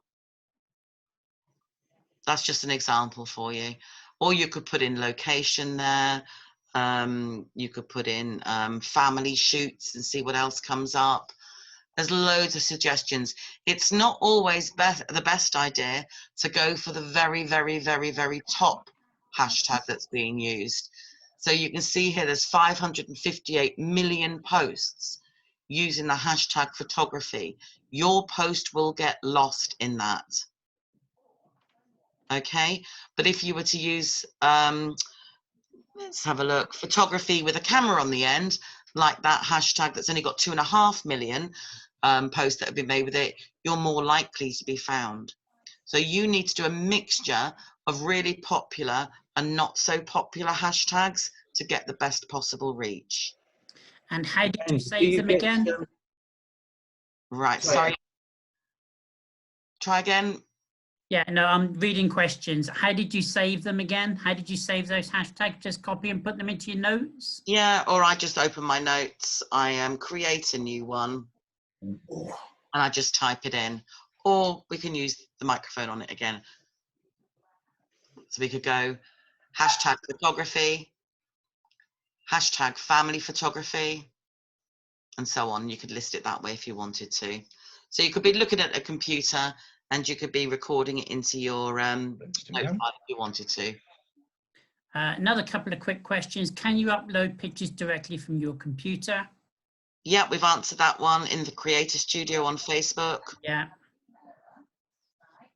That's just an example for you. Or you could put in location there. You could put in family shoots and see what else comes up. There's loads of suggestions. It's not always the best idea to go for the very, very, very, very top hashtag that's being used. So you can see here there's 558 million posts using the hashtag photography. Your post will get lost in that. Okay, but if you were to use, let's have a look, photography with a camera on the end, like that hashtag that's only got 2.5 million posts that have been made with it, you're more likely to be found. So you need to do a mixture of really popular and not so popular hashtags to get the best possible reach. And how did you save them again? Right, sorry. Try again. Yeah, no, I'm reading questions. How did you save them again? How did you save those hashtags? Just copy and put them into your notes? Yeah, or I just open my notes. I create a new one and I just type it in. Or we can use the microphone on it again. So we could go hashtag photography, hashtag family photography, and so on. You could list it that way if you wanted to. So you could be looking at a computer and you could be recording it into your notepad if you wanted to. Another couple of quick questions. Can you upload pictures directly from your computer? Yeah, we've answered that one in the Creator Studio on Facebook. Yeah.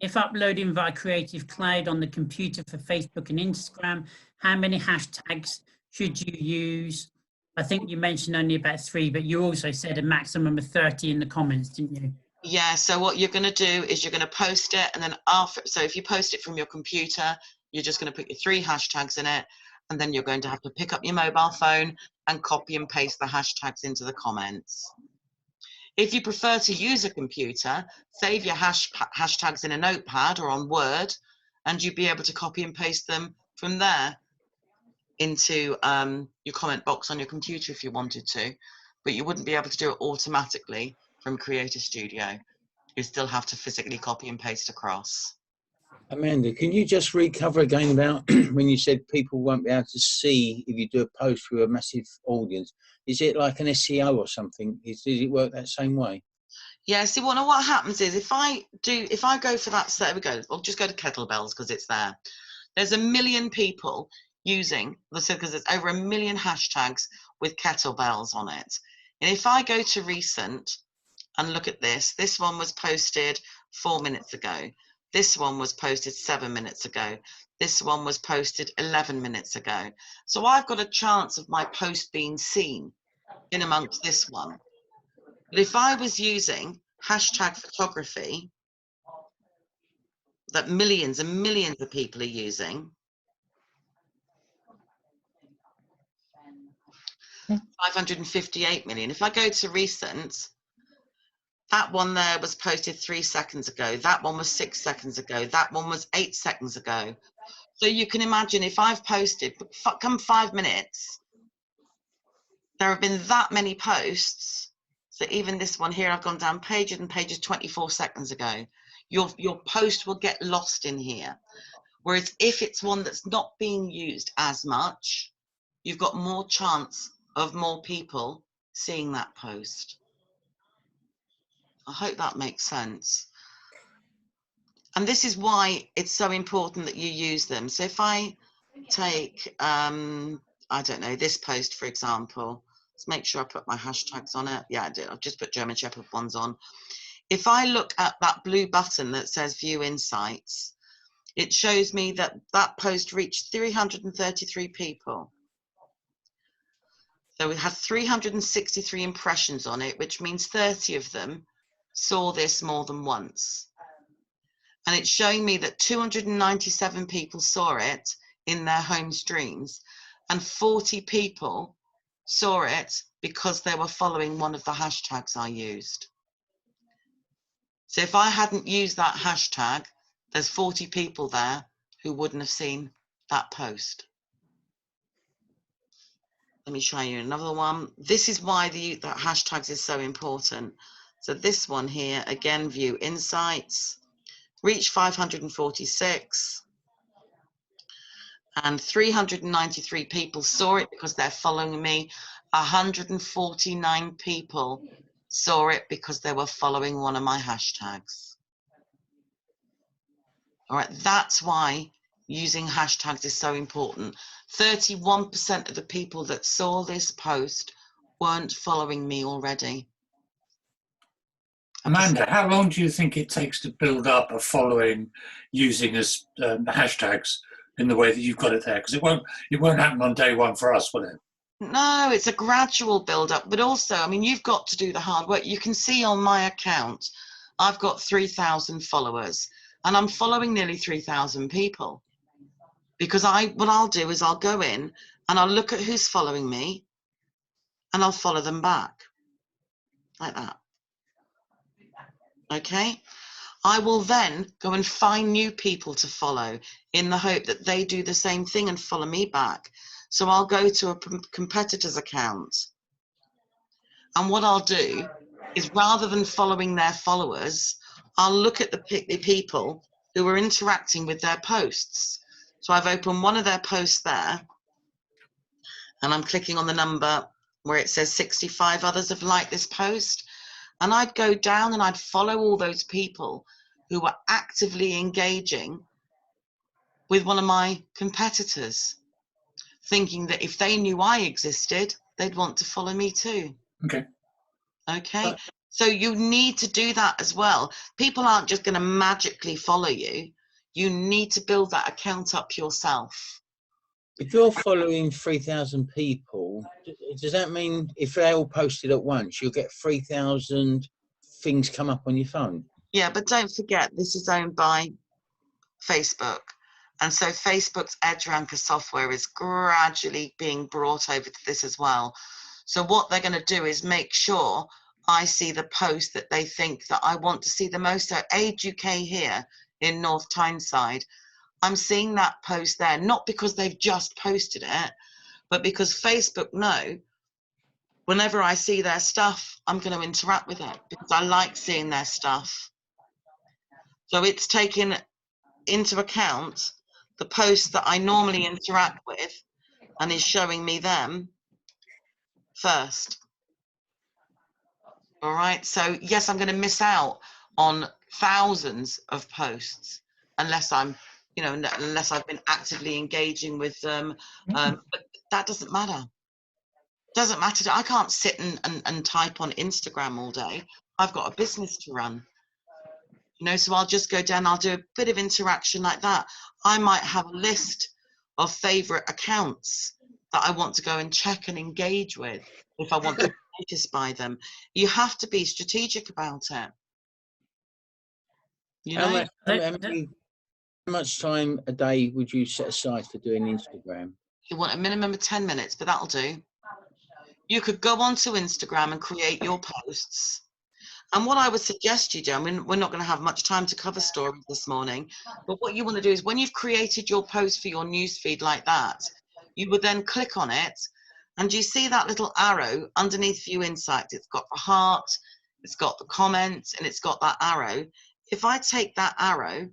If uploading via Creative Cloud on the computer for Facebook and Instagram, how many hashtags should you use? I think you mentioned only about 3, but you also said a maximum of 30 in the comments, didn't you? Yeah, so what you're going to do is you're going to post it, and then after, so if you post it from your computer, you're just going to put your 3 hashtags in it, and then you're going to have to pick up your mobile phone and copy and paste the hashtags into the comments. If you prefer to use a computer, save your hashtags in a notepad or on Word, and you'd be able to copy and paste them from there into your comment box on your computer if you wanted to, but you wouldn't be able to do it automatically from Creator Studio. You still have to physically copy and paste across. Amanda, can you just recover again about when you said people won't be able to see if you do a post with a massive audience? Is it like an SEO or something? Does it work that same way? Yeah, see, what happens is if I go for that, so there we go, I'll just go to kettlebells because it's there. There's 1 million people using, because there's over 1 million hashtags with kettlebells on it. And if I go to recent and look at this one was posted 4 minutes ago. This one was posted 7 minutes ago. This one was posted 11 minutes ago. So I've got a chance of my post being seen in amongst this one. But if I was using hashtag photography that millions and millions of people are using, 558 million. If I go to recent, that one there was posted 3 seconds ago. That one was 6 seconds ago. That one was 8 seconds ago. So you can imagine if I've posted, come 5 minutes, there have been that many posts. So even this one here, I've gone down pages and pages 24 seconds ago. Your post will get lost in here. Whereas if it's one that's not being used as much, you've got more chance of more people seeing that post. I hope that makes sense. And this is why it's so important that you use them. So if I take, I don't know, this post, for example, let's make sure I put my hashtags on it. Yeah, I did. I've just put German Shepherd ones on. If I look at that blue button that says View Insights, it shows me that that post reached 333 people. So we had 363 impressions on it, which means 30 of them saw this more than once. And it's showing me that 297 people saw it in their home streams, and 40 people saw it because they were following one of the hashtags I used. So if I hadn't used that hashtag, there's 40 people there who wouldn't have seen that post. Let me show you another one. This is why the hashtags is so important. So this one here, again, view insights, reach 546, and 393 people saw it because they're following me. 149 people saw it because they were following one of my hashtags. All right, that's why using hashtags is so important. 31% of the people that saw this post weren't following me already. Amanda, how long do you think it takes to build up a following using as hashtags in the way that you've got it there? Because it won't happen on day one for us, will it? No, it's a gradual build up, but also, I mean, you've got to do the hard work. You can see on my account, I've got 3,000 followers, and I'm following nearly 3,000 people. Because what I'll do is I'll go in and I'll look at who's following me, and I'll follow them back, like that. Okay? I will then go and find new people to follow in the hope that they do the same thing and follow me back. So I'll go to a competitor's account, and what I'll do is, rather than following their followers, I'll look at the people who are interacting with their posts. So I've opened one of their posts there, and I'm clicking on the number where it says 65 others have liked this post. And I'd go down and I'd follow all those people who were actively engaging with one of my competitors, thinking that if they knew I existed, they'd want to follow me too. Okay. Okay. So you need to do that as well. People aren't just going to magically follow you. You need to build that account up yourself. If you're following 3,000 people, does that mean if they all posted at once, you'll get 3,000 things come up on your phone? Yeah, but don't forget, this is owned by Facebook. And so Facebook's Edge Ranker software is gradually being brought over to this as well. So what they're going to do is make sure I see the post that they think that I want to see the most. So Age UK here in North Tyneside, I'm seeing that post there, not because they've just posted it, but because Facebook know whenever I see their stuff, I'm going to interact with it because I like seeing their stuff. So it's taken into account the posts that I normally interact with and is showing me them first. All right, so yes, I'm going to miss out on thousands of posts unless I'm, you know, unless I've been actively engaging with them. But that doesn't matter. Doesn't matter. I can't sit and type on Instagram all day. I've got a business to run. You know, so I'll just go down, I'll do a bit of interaction like that. I might have a list of favorite accounts that I want to go and check and engage with if I want to be noticed by them. You have to be strategic about it. You know? How much time a day would you set aside for doing Instagram? You want a minimum of 10 minutes, but that'll do. You could go onto Instagram and create your posts. And what I would suggest you do, I mean, we're not going to have much time to cover stories this morning, but what you want to do is when you've created your post for your newsfeed like that, you would then click on it, and you see that little arrow underneath View Insights. It's got the heart, it's got the comments, and it's got that arrow. If I take that arrow,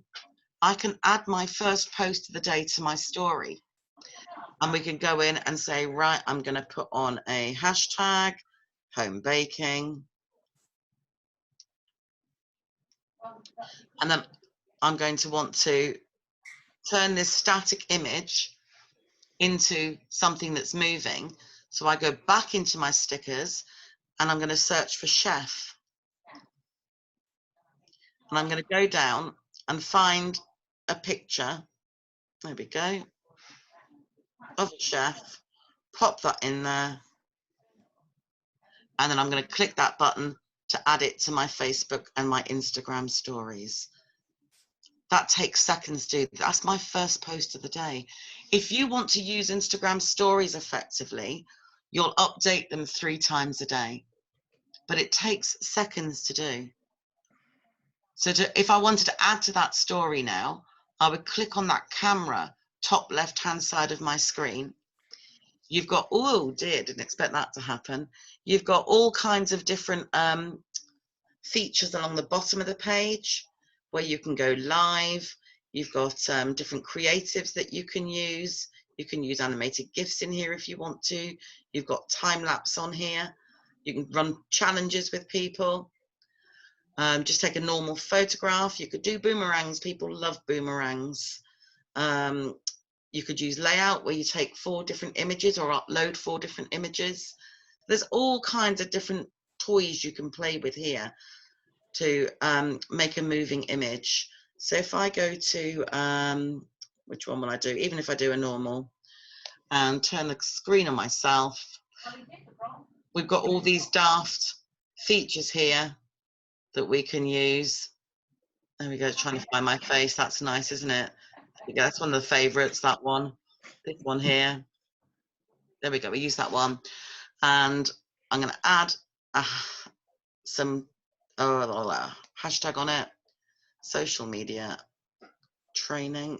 I can add my first post of the day to my story. And we can go in and say, right, I'm going to put on a hashtag, home baking. And then I'm going to want to turn this static image into something that's moving. So I go back into my stickers and I'm going to search for chef. And I'm going to go down and find a picture. There we go. Of a chef. Pop that in there. And then I'm going to click that button to add it to my Facebook and my Instagram stories. That takes seconds to do. That's my first post of the day. If you want to use Instagram stories effectively, you'll update them 3 times a day. But it takes seconds to do. So if I wanted to add to that story now, I would click on that camera, top left-hand side of my screen. You've got, oh dear, didn't expect that to happen. You've got all kinds of different features along the bottom of the page where you can go live. You've got different creatives that you can use. You can use animated GIFs in here if you want to. You've got time lapse on here. You can run challenges with people. Just take a normal photograph. You could do boomerangs. People love boomerangs. You could use layout where you take 4 different images or upload 4 different images. There's all kinds of different toys you can play with here to make a moving image. So if I go to, which one will I do? Even if I do a normal and turn the screen on myself, we've got all these daft features here that we can use. There we go, trying to find my face. That's nice, isn't it? Yeah, that's one of the favorites, that one. This one here. There we go, we use that one. And I'm going to add some hashtag on it. Social media training.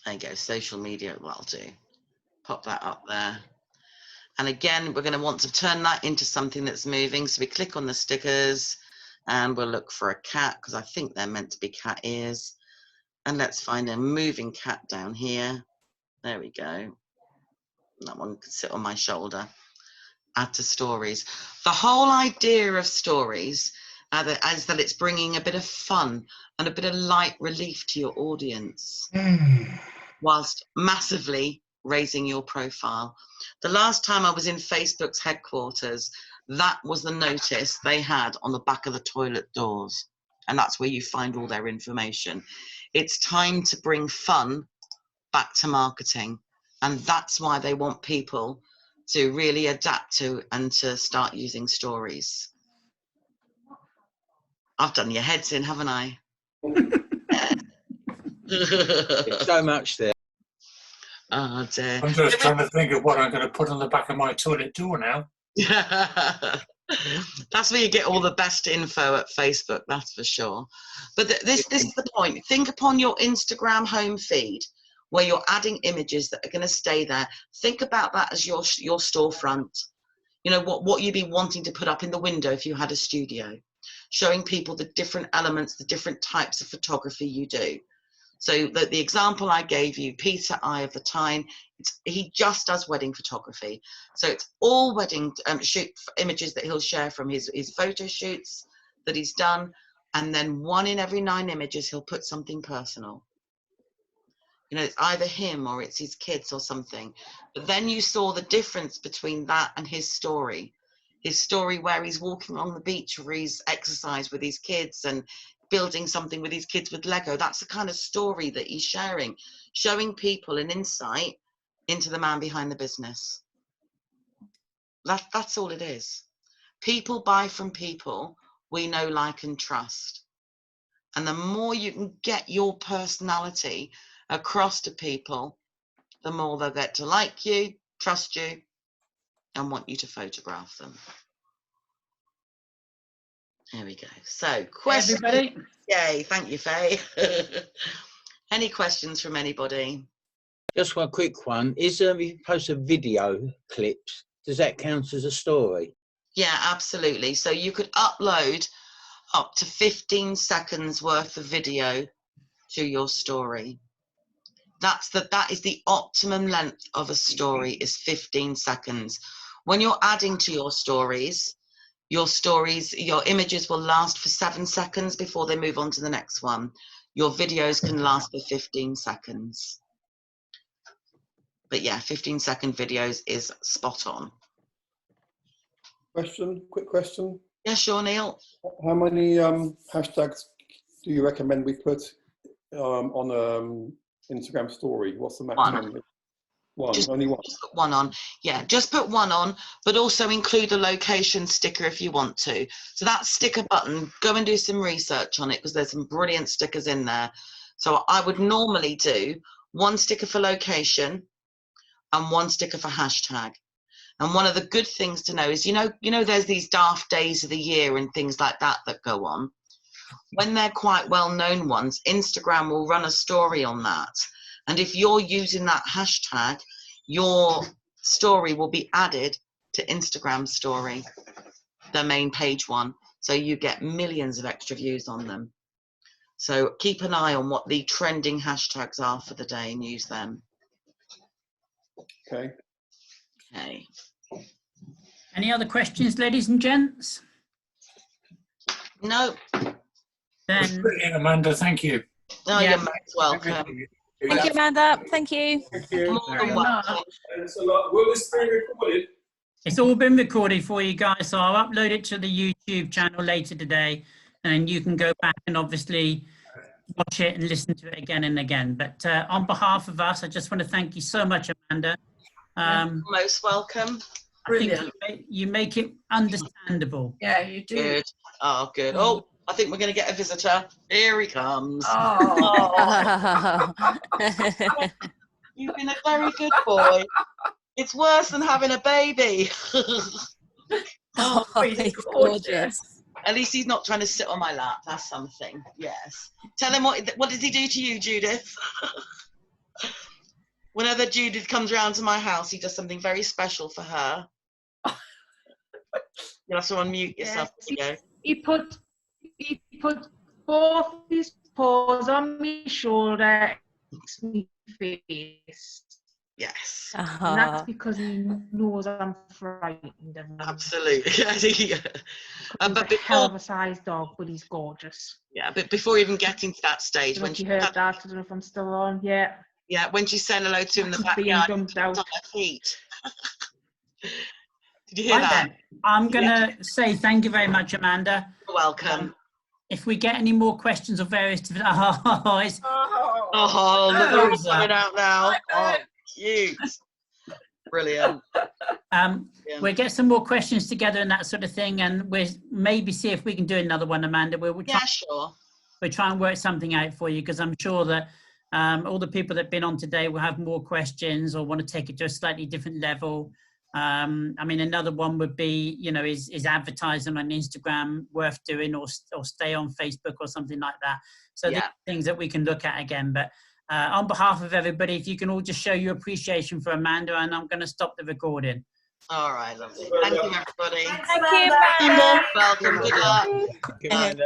There you go, social media, well, I'll do. Pop that up there. And again, we're going to want to turn that into something that's moving. So we click on the stickers and we'll look for a cat because I think they're meant to be cat ears. And let's find a moving cat down here. There we go. That one can sit on my shoulder. Add to stories. The whole idea of stories is that it's bringing a bit of fun and a bit of light relief to your audience, whilst massively raising your profile. The last time I was in Facebook's headquarters, that was the notice they had on the back of the toilet doors. And that's where you find all their information. It's time to bring fun back to marketing. And that's why they want people to really adapt to and to start using stories. I've done your heads in, haven't I? There's so much there. Oh dear. I'm just trying to think of what I'm going to put on the back of my toilet door now. That's where you get all the best info at Facebook, that's for sure. But this is the point. Think upon your Instagram home feed where you're adding images that are going to stay there. Think about that as your storefront. You know, what you'd be wanting to put up in the window if you had a studio, showing people the different elements, the different types of photography you do. So the example I gave you, Peter Eye of the Tyne, he just does wedding photography. So it's all wedding shoot images that he'll share from his photo shoots that he's done. And then 1 in every 9 images, he'll put something personal. You know, it's either him or it's his kids or something. But then you saw the difference between that and his story where he's walking along the beach where he's exercised with his kids and building something with his kids with Lego. That's the kind of story that he's sharing, showing people an insight into the man behind the business. That's all it is. People buy from people we know, like, and trust. And the more you can get your personality across to people, the more they'll get to like you, trust you, and want you to photograph them. There we go. So, questions. Everybody. Yay, thank you, Faye. Any questions from anybody? Just one quick one. Is if you post a video clips, does that count as a story? Yeah, absolutely. So you could upload up to 15 seconds worth of video to your story. That is the optimum length of a story, is 15 seconds. When you're adding to your stories, your images will last for 7 seconds before they move on to the next one. Your videos can last for 15 seconds. But yeah, 15-second videos is spot on. Quick question. Yeah, sure, Neil. How many hashtags do you recommend we put on Instagram story? What's the maximum? Only one. Just put one on. Yeah, just put one on, but also include the location sticker if you want to. So that sticker button, go and do some research on it because there's some brilliant stickers in there. So I would normally do 1 sticker for location, and 1 sticker for hashtag. And one of the good things to know is, you know, there's these daft days of the year and things like that that go on. When they're quite well-known ones, Instagram will run a story on that. And if you're using that hashtag, your story will be added to Instagram story, the main page one. So you get millions of extra views on them. So keep an eye on what the trending hashtags are for the day and use them. Okay. Okay. Any other questions, ladies and gents? No. Then, brilliant, Amanda. Thank you. No, Yeah. you're most welcome. Thank you, Amanda. Thank you. Thank you. More than welcome. Thanks a lot. Will this be recorded? it's all been recorded for you guys, so I'll upload it to the YouTube channel later today, and you can go back and obviously watch it and listen to it again and again. But on behalf of us, I just want to thank you so much, Amanda. Most welcome. I think you make it understandable. Yeah, you do. Good. Oh, good. Oh, I think we're going to get a visitor. Here he comes. Oh. You've been a very good boy. It's worse than having a baby. Oh, he's gorgeous. At least he's not trying to sit on my lap. That's something. Yes. Tell him what does he do to you, Judith? Whenever Judith comes round to my house, he does something very special for her. You have to unmute yourself. Yes, he put both his paws on my shoulder, makes me face. Yes. And that's because he knows I'm frightened of him. Absolutely. He's But a hell of before, a sized dog, but he's gorgeous. yeah, but before even getting to that stage, I don't know when if she you heard that, I don't know if I'm still on. Yeah. yeah, when she said hello to him in the Being backyard, dumped on out. her feet. Did you hear Right that? then, I'm going to say thank you very much, Amanda. You're welcome. If we get any more questions of various different... Oh, it's Oh, look, they're all coming out now. Oh, cute. Brilliant. We'll get some more questions together and that sort of thing, and we'll maybe see if we can do another one, Amanda. We'll try, Yeah, sure. we'll try and work something out for you, because I'm sure that all the people that have been on today will have more questions or want to take it to a slightly different level. I mean, another one would be, you know, is advertising on Instagram worth doing, or stay on Facebook or something like that? So these are things that we can look at again. But on behalf of everybody, if you can all just show your appreciation for Amanda, and I'm going to stop the recording. All right, lovely. Thank you, everybody. Thank you, Amanda. Welcome. Good luck. Good night.